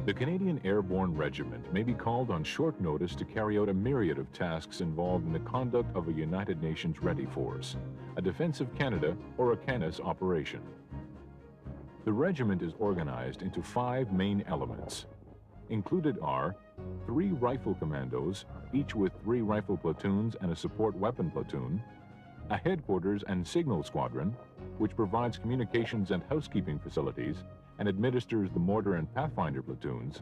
The Canadian Airborne Regiment may be called on short notice to carry out a myriad of tasks involved in the conduct of a United Nations ready force, a Defence of Canada or a Canis operation. The regiment is organized into 5 main elements. Included are 3 rifle commandos, each with 3 rifle platoons and a support weapon platoon, a headquarters and signal squadron, which provides communications and housekeeping facilities and administers the mortar and pathfinder platoons,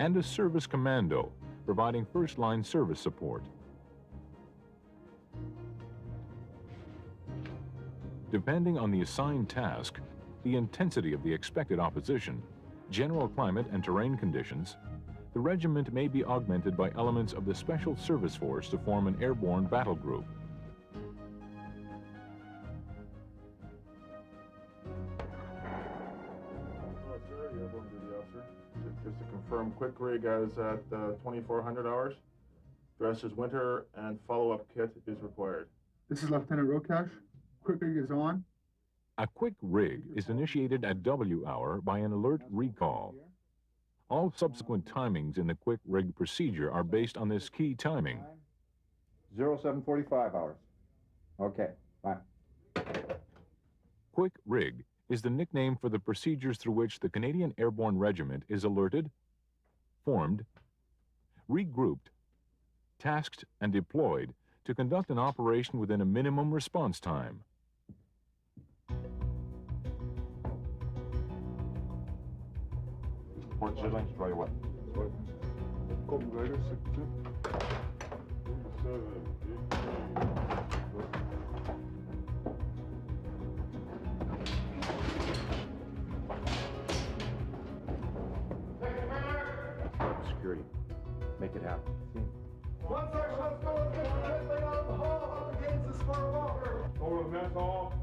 and a service commando, providing first-line service support. Depending on the assigned task, the intensity of the expected opposition, general climate and terrain conditions, the regiment may be augmented by elements of the Special Service Force to form an airborne battle group. Airborne duty officer. Just to confirm, quick rig as at 2400 hours. Dress is winter and follow-up kit is required. This is Lieutenant Rokash. Quick rig is on. A quick rig is initiated at W hour by an alert recall. All subsequent timings in the quick rig procedure are based on this key timing. 0745 hours. Okay, bye. Quick rig is the nickname for the procedures through which the Canadian Airborne Regiment is alerted, formed, regrouped, tasked, and deployed to conduct an operation within a minimum response time. Port sizzling, try what? Golden Glider, 62. Security. Make it happen. One section, let's go. Let's get the red light out the hall up against the smart walker. Over the mess hall.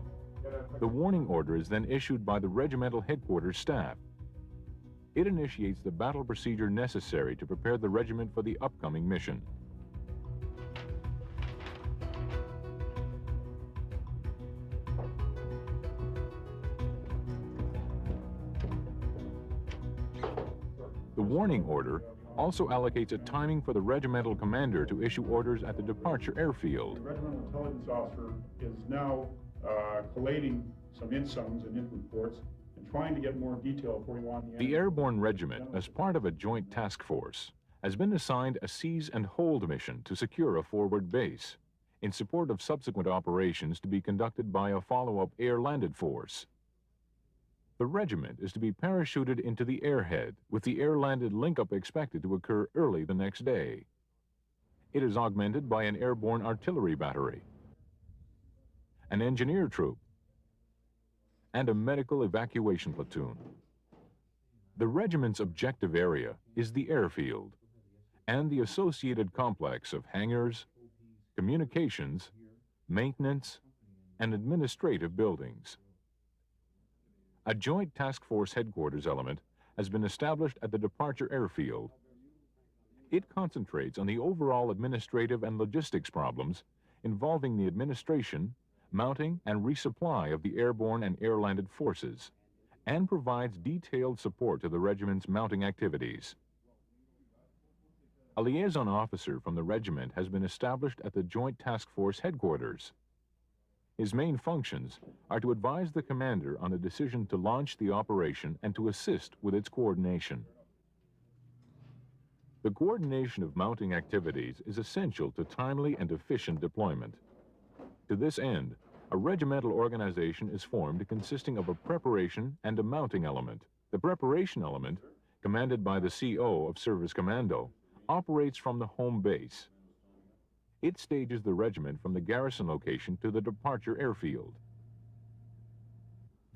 The warning order is then issued by the regimental headquarters staff. It initiates the battle procedure necessary to prepare the regiment for the upcoming mission. The warning order also allocates a timing for the regimental commander to issue orders at the departure airfield. The regimental intelligence officer is now collating some insoms and int reports and trying to get more detail before we want The Airborne Regiment, as part of a joint task force, has been assigned a seize and hold mission to secure a forward base, in support of subsequent operations to be conducted by a follow-up air-landed force. The regiment is to be parachuted into the airhead, with the air-landed link-up expected to occur early the next day. It is augmented by an airborne artillery battery, an engineer troop, and a medical evacuation platoon. The regiment's objective area is the airfield and the associated complex of hangars, communications, maintenance, and administrative buildings. A joint task force headquarters element has been established at the departure airfield. It concentrates on the overall administrative and logistics problems involving the administration, mounting, and resupply of the airborne and air-landed forces, and provides detailed support to the regiment's mounting activities. A liaison officer from the regiment has been established at the Joint Task Force headquarters. His main functions are to advise the commander on a decision to launch the operation and to assist with its coordination. The coordination of mounting activities is essential to timely and efficient deployment. To this end, a regimental organization is formed consisting of a preparation and a mounting element. The preparation element, commanded by the CO of Service Commando, operates from the home base. It stages the regiment from the garrison location to the departure airfield.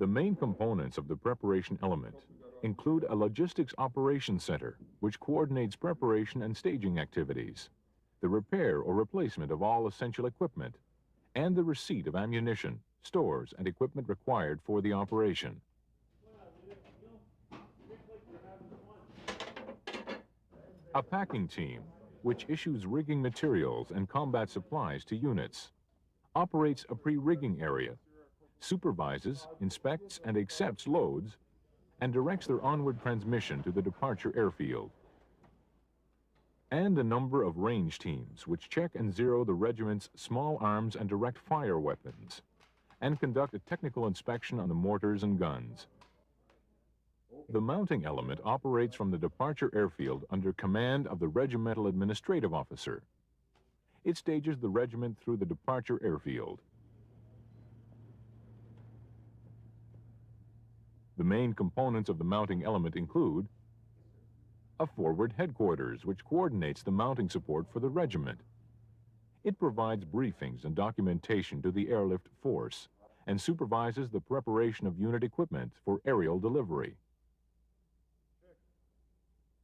The main components of the preparation element include a logistics operations center, which coordinates preparation and staging activities, the repair or replacement of all essential equipment, and the receipt of ammunition, stores, and equipment required for the operation. A packing team, which issues rigging materials and combat supplies to units, operates a pre-rigging area, supervises, inspects, and accepts loads, and directs their onward transmission to the departure airfield. And a number of range teams which check and zero the regiment's small arms and direct fire weapons, and conduct a technical inspection on the mortars and guns. The mounting element operates from the departure airfield under command of the regimental administrative officer. It stages the regiment through the departure airfield. The main components of the mounting element include a forward headquarters, which coordinates the mounting support for the regiment. It provides briefings and documentation to the airlift force and supervises the preparation of unit equipment for aerial delivery.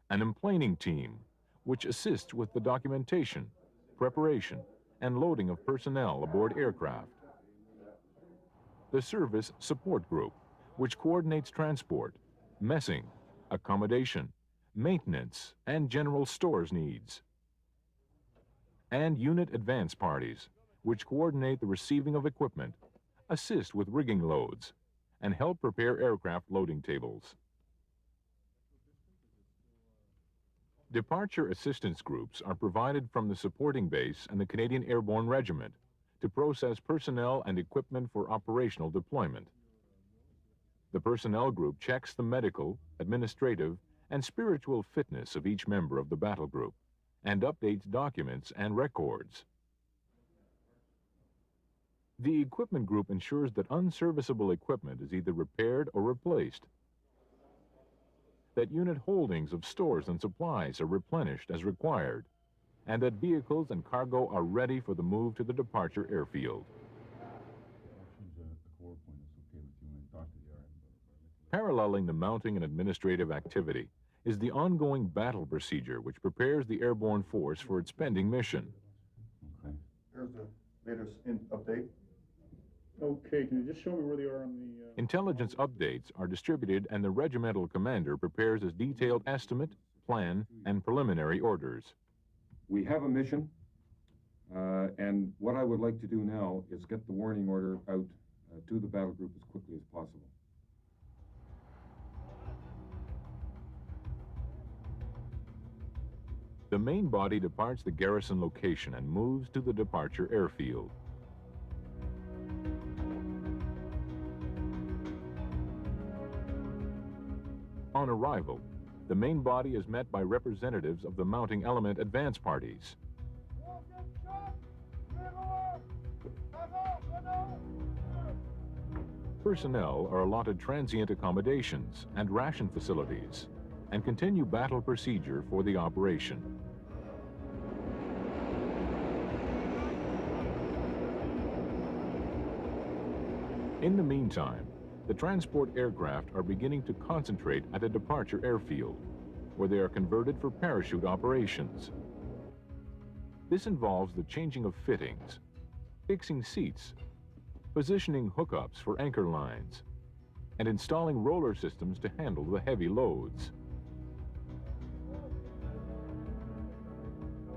An emplaning team, which assists with the documentation, preparation, and loading of personnel aboard aircraft. The service support group, which coordinates transport, messing, accommodation, maintenance, and general stores needs. And unit advance parties, which coordinate the receiving of equipment, assist with rigging loads, and help prepare aircraft loading tables. Departure assistance groups are provided from the supporting base and the Canadian Airborne Regiment to process personnel and equipment for operational deployment. The personnel group checks the medical, administrative, and spiritual fitness of each member of the battle group and updates documents and records. The equipment group ensures that unserviceable equipment is either repaired or replaced, that unit holdings of stores and supplies are replenished as required, and that vehicles and cargo are ready for the move to the departure airfield. Paralleling the mounting and administrative activity is the ongoing battle procedure which prepares the airborne force for its pending mission. Okay. Here's the latest update. Okay, can you just show me where they are on the... Intelligence updates are distributed and the regimental commander prepares a detailed estimate, plan, and preliminary orders. We have a mission, and what I would like to do now is get the warning order out to the battle group as quickly as possible. The main body departs the garrison location and moves to the departure airfield. On arrival, the main body is met by representatives of the mounting element advance parties. Personnel are allotted transient accommodations and ration facilities and continue battle procedure for the operation. In the meantime, the transport aircraft are beginning to concentrate at a departure airfield, where they are converted for parachute operations. This involves the changing of fittings, fixing seats, positioning hookups for anchor lines, and installing roller systems to handle the heavy loads.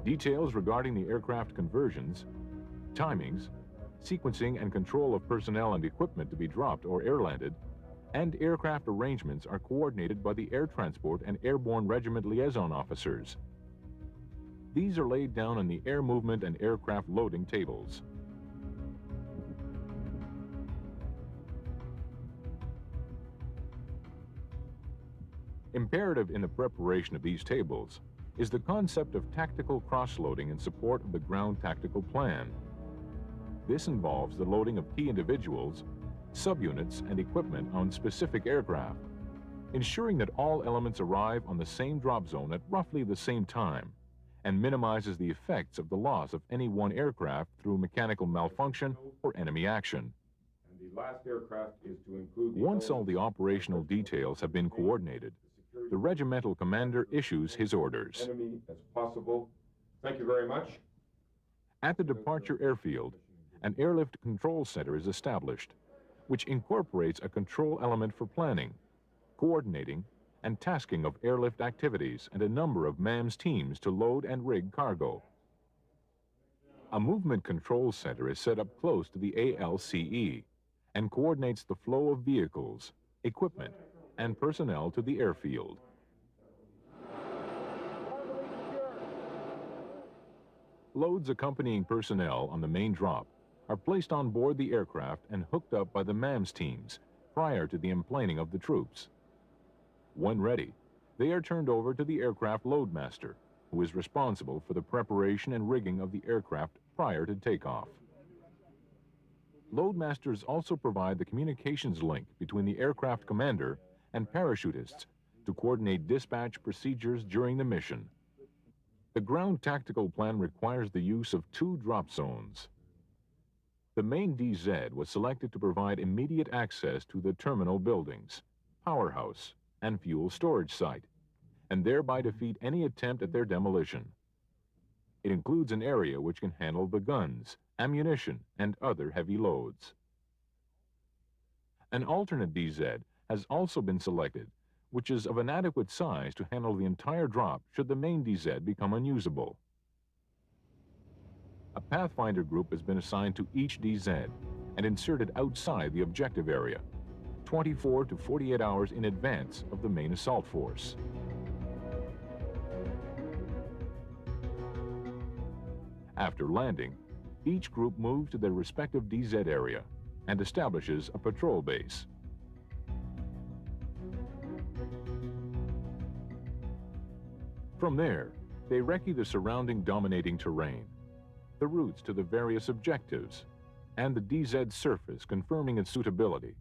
Details regarding the aircraft conversions, timings, sequencing and control of personnel and equipment to be dropped or airlanded, and aircraft arrangements are coordinated by the Air Transport and Airborne Regiment liaison officers. These are laid down in the air movement and aircraft loading tables. Imperative in the preparation of these tables is the concept of tactical cross-loading in support of the ground tactical plan. This involves the loading of key individuals, subunits, and equipment on specific aircraft, ensuring that all elements arrive on the same drop zone at roughly the same time, and minimizes the effects of the loss of any one aircraft through mechanical malfunction or enemy action. And the last aircraft is to include... Once all the operational details have been coordinated, the regimental commander issues his orders. ...enemy as possible. Thank you very much. At the departure airfield, an airlift control center is established, which incorporates a control element for planning, coordinating, and tasking of airlift activities and a number of MAMS teams to load and rig cargo. A movement control center is set up close to the ALCE and coordinates the flow of vehicles, equipment, and personnel to the airfield. Loads accompanying personnel on the main drop are placed on board the aircraft and hooked up by the MAMS teams prior to the emplaning of the troops. When ready, they are turned over to the aircraft loadmaster, who is responsible for the preparation and rigging of the aircraft prior to takeoff. Loadmasters also provide the communications link between the aircraft commander and parachutists to coordinate dispatch procedures during the mission. The ground tactical plan requires the use of 2 drop zones. The main DZ was selected to provide immediate access to the terminal buildings, powerhouse, and fuel storage site, and thereby defeat any attempt at their demolition. It includes an area which can handle the guns, ammunition, and other heavy loads. An alternate DZ has also been selected, which is of an adequate size to handle the entire drop should the main DZ become unusable. A Pathfinder group has been assigned to each DZ and inserted outside the objective area, 24 to 48 hours in advance of the main assault force. After landing, each group moves to their respective DZ area and establishes a patrol base. From there, they recce the surrounding dominating terrain, the routes to the various objectives, and the DZ surface confirming its suitability,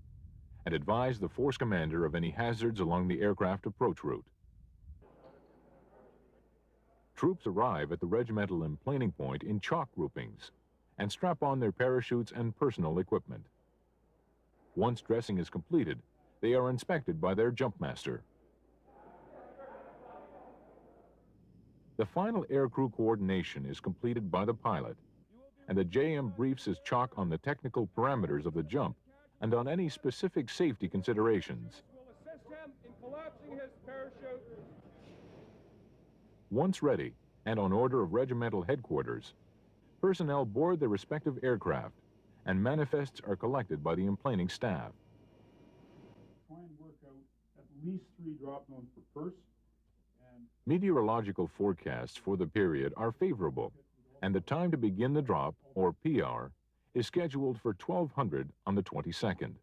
and advise the force commander of any hazards along the aircraft approach route. Troops arrive at the regimental emplaning point in chalk groupings and strap on their parachutes and personal equipment. Once dressing is completed, they are inspected by their jumpmaster. The final aircrew coordination is completed by the pilot, and the JM briefs his chalk on the technical parameters of the jump and on any specific safety considerations. Will assist him in collapsing his parachute. Once ready, and on order of regimental headquarters, personnel board their respective aircraft, and manifests are collected by the emplaning staff. Try and work out at least 3 drop zones per purse. And Meteorological forecasts for the period are favorable, and the time to begin the drop, or PR, is scheduled for 1200 on the 22nd.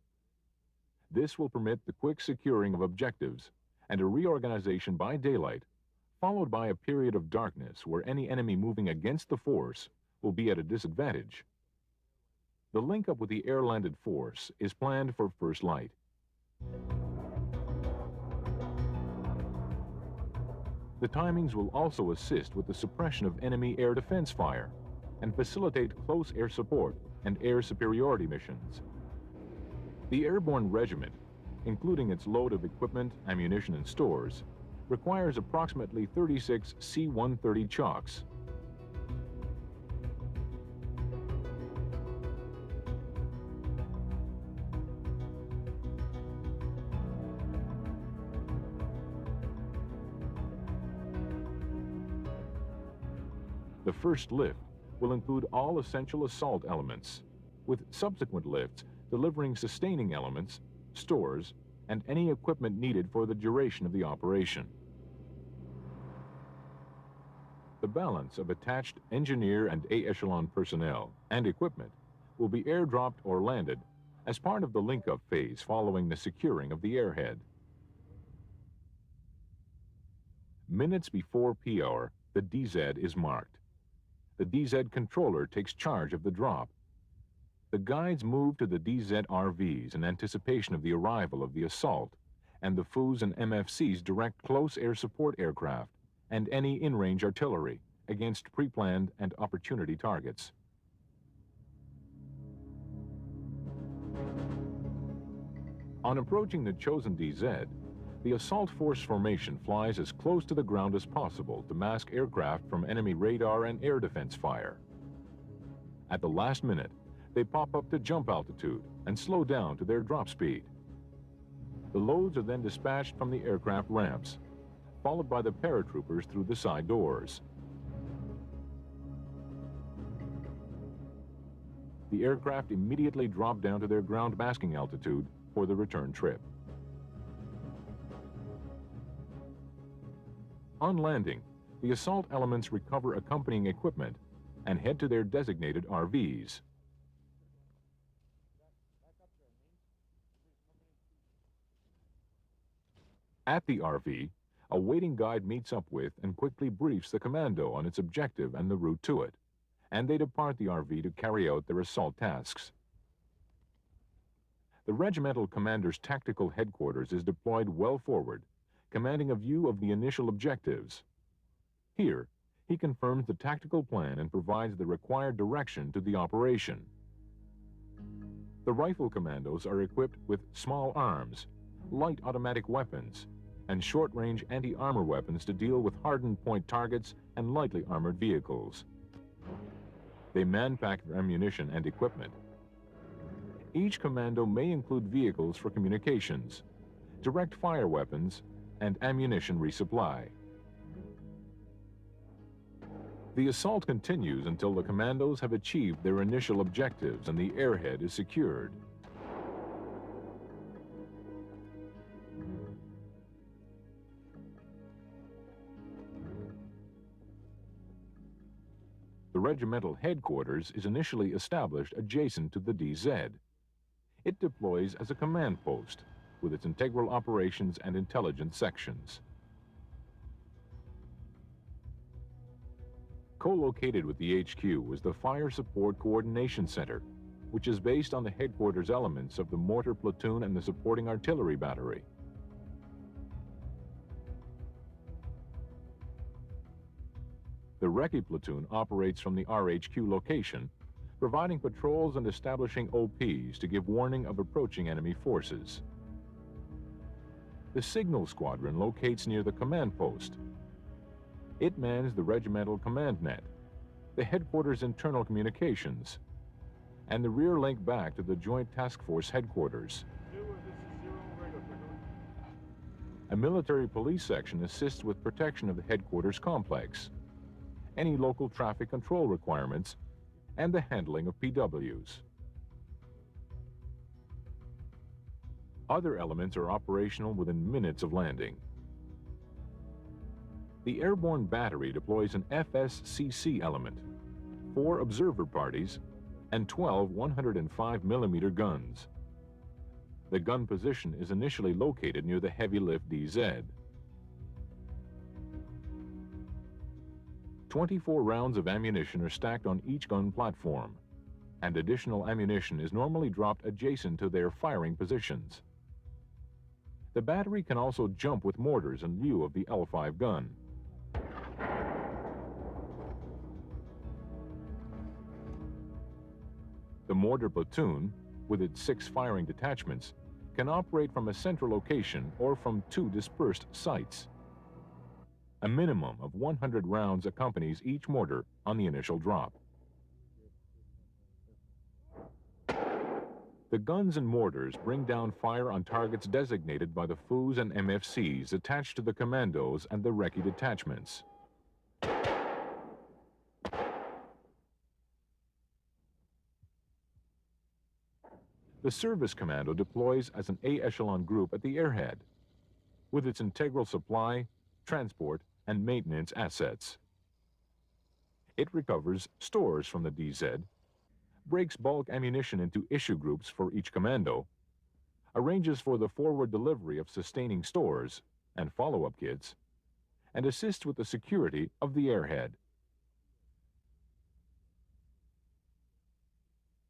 This will permit the quick securing of objectives and a reorganization by daylight, followed by a period of darkness where any enemy moving against the force will be at a disadvantage. The link-up with the air-landed force is planned for first light. The timings will also assist with the suppression of enemy air defense fire and facilitate close air support and air superiority missions. The Airborne Regiment, including its load of equipment, ammunition, and stores, requires approximately 36 C-130 chalks. The first lift will include all essential assault elements, with subsequent lifts delivering sustaining elements, stores, and any equipment needed for the duration of the operation. The balance of attached engineer and A-echelon personnel and equipment will be airdropped or landed as part of the link-up phase following the securing of the airhead. Minutes before PR, the DZ is marked. The DZ controller takes charge of the drop. The guides move to the DZ RVs in anticipation of the arrival of the assault, and the FOOs and MFCs direct close air support aircraft and any in-range artillery against pre-planned and opportunity targets. On approaching the chosen DZ, the assault force formation flies as close to the ground as possible to mask aircraft from enemy radar and air defense fire. At the last minute, they pop up to jump altitude and slow down to their drop speed. The loads are then dispatched from the aircraft ramps, followed by the paratroopers through the side doors. The aircraft immediately drop down to their ground masking altitude for the return trip. On landing, the assault elements recover accompanying equipment and head to their designated RVs. At the RV, a waiting guide meets up with and quickly briefs the commando on its objective and the route to it, and they depart the RV to carry out their assault tasks. The regimental commander's tactical headquarters is deployed well forward, commanding a view of the initial objectives. Here, he confirms the tactical plan and provides the required direction to the operation. The rifle commandos are equipped with small arms, light automatic weapons, and short-range anti-armor weapons to deal with hardened point targets and lightly armored vehicles. They man-pack their ammunition and equipment. Each commando may include vehicles for communications, direct fire weapons, and ammunition resupply. The assault continues until the commandos have achieved their initial objectives and the airhead is secured. The regimental headquarters is initially established adjacent to the DZ. It deploys as a command post with its integral operations and intelligence sections. Co-located with the HQ is the Fire Support Coordination Center, which is based on the headquarters elements of the mortar platoon and the supporting artillery battery. The Recce platoon operates from the RHQ location, providing patrols and establishing OPs to give warning of approaching enemy forces. The Signal Squadron locates near the command post. It mans the regimental command net, the headquarters' internal communications, and the rear link back to the Joint Task Force headquarters. A military police section assists with protection of the headquarters complex, any local traffic control requirements, and the handling of PWs. Other elements are operational within minutes of landing. The Airborne Battery deploys an FSCC element, 4 observer parties, and 12 105mm guns. The gun position is initially located near the heavy lift DZ. 24 rounds of ammunition are stacked on each gun platform, and additional ammunition is normally dropped adjacent to their firing positions. The battery can also jump with mortars in lieu of the L5 gun. The mortar platoon, with its 6 firing detachments, can operate from a central location or from 2 dispersed sites. A minimum of 100 rounds accompanies each mortar on the initial drop. The guns and mortars bring down fire on targets designated by the FOOs and MFCs attached to the commandos and the Recce detachments. The Service Commando deploys as an A-echelon group at the airhead, with its integral supply, transport, and maintenance assets. It recovers stores from the DZ, breaks bulk ammunition into issue groups for each commando, arranges for the forward delivery of sustaining stores and follow-up kits, and assists with the security of the airhead.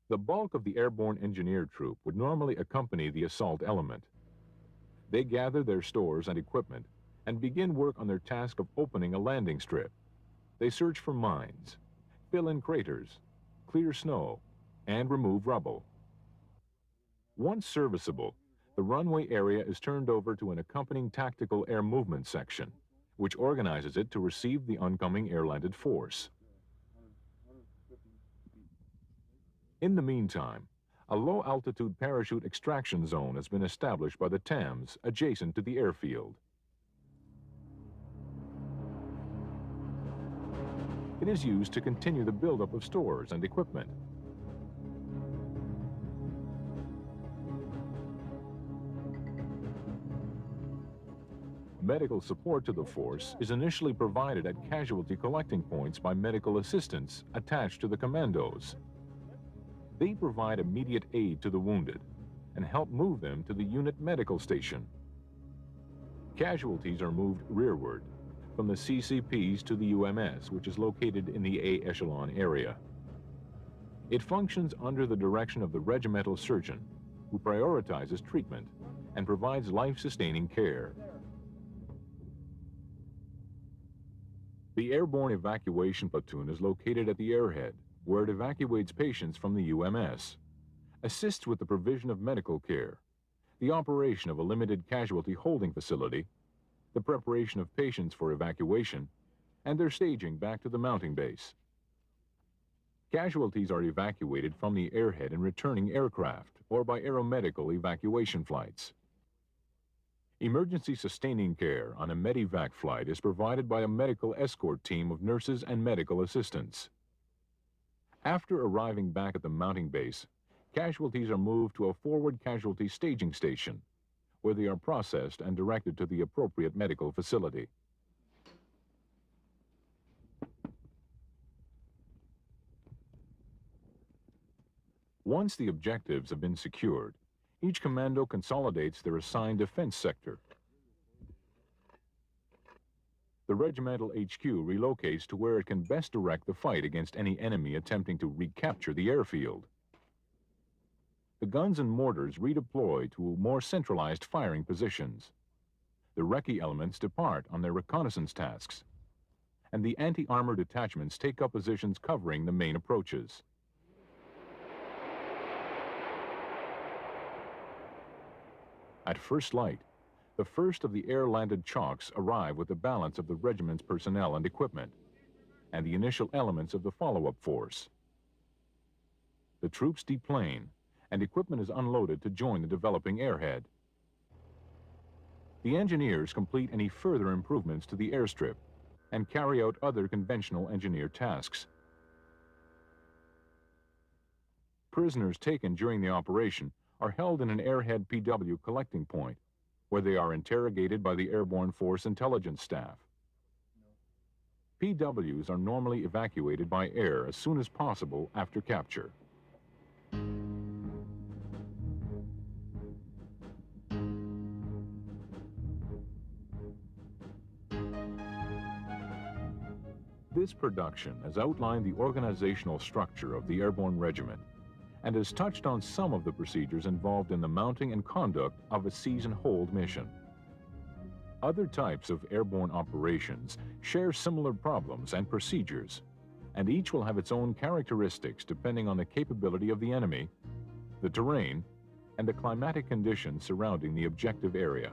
The bulk of the Airborne Engineer Troop would normally accompany the assault element. They gather their stores and equipment and begin work on their task of opening a landing strip. They search for mines, fill in craters, clear snow, and remove rubble. Once serviceable, the runway area is turned over to an accompanying tactical air movement section, which organizes it to receive the oncoming air-landed force. In the meantime, a low-altitude parachute extraction zone has been established by the TAMs adjacent to the airfield. It is used to continue the buildup of stores and equipment. Medical support to the force is initially provided at casualty collecting points by medical assistants attached to the commandos. They provide immediate aid to the wounded and help move them to the unit medical station. Casualties are moved rearward from the CCPs to the UMS, which is located in the A echelon area. It functions under the direction of the regimental surgeon, who prioritizes treatment and provides life-sustaining care. The Airborne Evacuation Platoon is located at the airhead, where it evacuates patients from the UMS, assists with the provision of medical care, the operation of a limited casualty holding facility, the preparation of patients for evacuation, and their staging back to the mounting base. Casualties are evacuated from the airhead in returning aircraft or by aeromedical evacuation flights. Emergency sustaining care on a medevac flight is provided by a medical escort team of nurses and medical assistants. After arriving back at the mounting base, casualties are moved to a forward casualty staging station, where they are processed and directed to the appropriate medical facility. Once the objectives have been secured, each commando consolidates their assigned defense sector. The regimental HQ relocates to where it can best direct the fight against any enemy attempting to recapture the airfield. The guns and mortars redeploy to more centralized firing positions. The recce elements depart on their reconnaissance tasks, and the anti-armor detachments take up positions covering the main approaches. At first light, the first of the air-landed chalks arrive with the balance of the regiment's personnel and equipment, and the initial elements of the follow-up force. The troops deplane, and equipment is unloaded to join the developing airhead. The engineers complete any further improvements to the airstrip and carry out other conventional engineer tasks. Prisoners taken during the operation are held in an airhead PW collecting point, where they are interrogated by the Airborne Force intelligence staff. PWs are normally evacuated by air as soon as possible after capture. This production has outlined the organizational structure of the Airborne Regiment and has touched on some of the procedures involved in the mounting and conduct of a seize and hold mission. Other types of airborne operations share similar problems and procedures, and each will have its own characteristics depending on the capability of the enemy, the terrain, and the climatic conditions surrounding the objective area.